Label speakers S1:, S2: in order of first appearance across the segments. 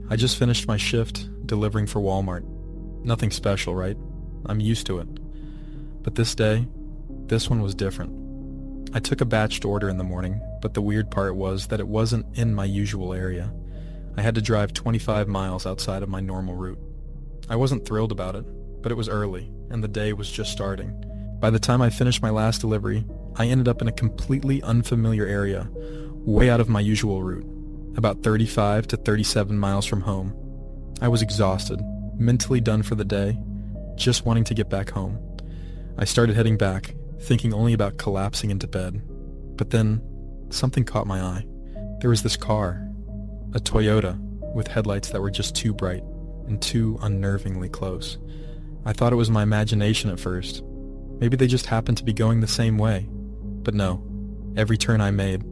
S1: I just finished my shift delivering for Walmart. Nothing special, right? I'm used to it. But this day, this one was different. I took a batched order in the morning, but the weird part was that it wasn't in my usual area. I had to drive 25 miles outside of my normal route. I wasn't thrilled about it, but it was early, and the day was just starting. By the time I finished my last delivery, I ended up in a completely unfamiliar area, way out of my usual route, about 35 to 37 miles from home. I was exhausted, mentally done for the day, just wanting to get back home. I started heading back, thinking only about collapsing into bed. But then, something caught my eye. There was this car, a Toyota, with headlights that were just too bright and too unnervingly close. I thought it was my imagination at first. Maybe they just happened to be going the same way. But no, every turn I made,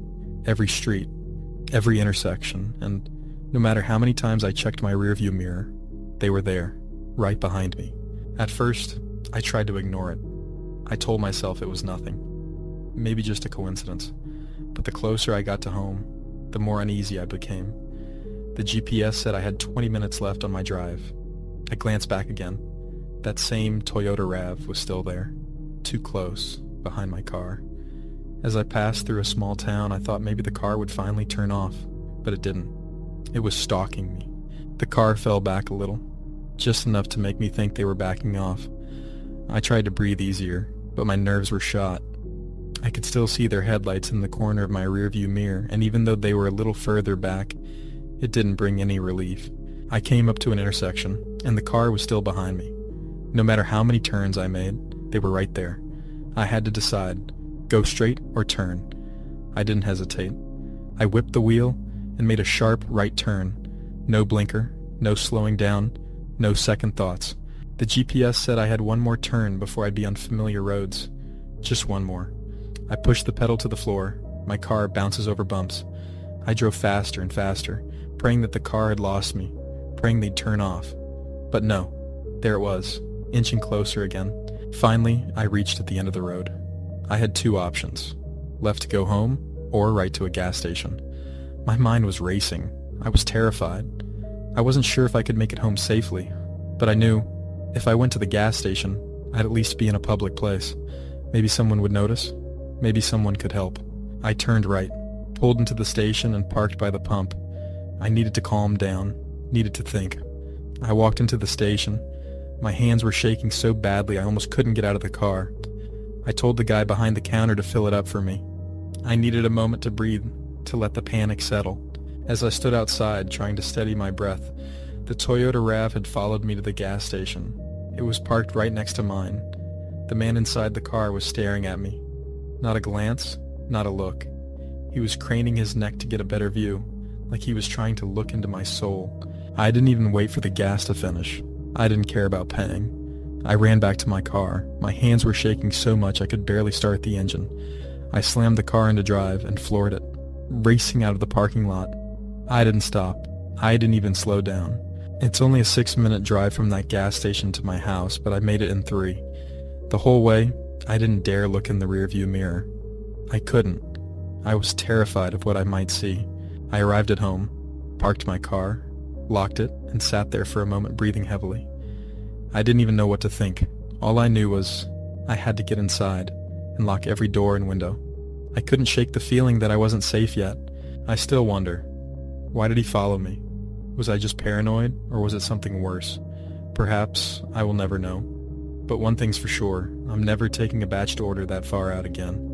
S1: every street, every intersection, and no matter how many times I checked my rearview mirror, they were there, right behind me. At first, I tried to ignore it. I told myself it was nothing, maybe just a coincidence. But the closer I got to home, the more uneasy I became. The GPS said I had 20 minutes left on my drive. I glanced back again. That same Toyota RAV was still there, too close, behind my car. As I passed through a small town, I thought maybe the car would finally turn off, but it didn't. It was stalking me. The car fell back a little, just enough to make me think they were backing off. I tried to breathe easier, but my nerves were shot. I could still see their headlights in the corner of my rearview mirror, and even though they were a little further back, it didn't bring any relief. I came up to an intersection, and the car was still behind me. No matter how many turns I made, they were right there. I had to decide, go straight or turn. I didn't hesitate. I whipped the wheel and made a sharp right turn. No blinker, no slowing down, no second thoughts. The GPS said I had one more turn before I'd be on familiar roads. Just one more. I pushed the pedal to the floor. My car bounces over bumps. I drove faster and faster, praying that the car had lost me, praying they'd turn off. But no, there it was, inching closer again. Finally, I reached at the end of the road. I had two options, left to go home or right to a gas station. My mind was racing. I was terrified. I wasn't sure if I could make it home safely, but I knew if I went to the gas station, I'd at least be in a public place. Maybe someone would notice. Maybe someone could help. I turned right, pulled into the station and parked by the pump. I needed to calm down, needed to think. I walked into the station. My hands were shaking so badly I almost couldn't get out of the car. I told the guy behind the counter to fill it up for me. I needed a moment to breathe, to let the panic settle. As I stood outside trying to steady my breath, the Toyota RAV had followed me to the gas station. It was parked right next to mine. The man inside the car was staring at me. Not a glance, not a look. He was craning his neck to get a better view, like he was trying to look into my soul. I didn't even wait for the gas to finish. I didn't care about paying. I ran back to my car. My hands were shaking so much I could barely start the engine. I slammed the car into drive and floored it, racing out of the parking lot. I didn't stop. I didn't even slow down. It's only a 6-minute drive from that gas station to my house, but I made it in 3. The whole way, I didn't dare look in the rearview mirror. I couldn't. I was terrified of what I might see. I arrived at home, parked my car, locked it, and sat there for a moment breathing heavily. I didn't even know what to think. All I knew was I had to get inside and lock every door and window. I couldn't shake the feeling that I wasn't safe yet. I still wonder, why did he follow me? Was I just paranoid, or was it something worse? Perhaps I will never know. But one thing's for sure, I'm never taking a batched order that far out again.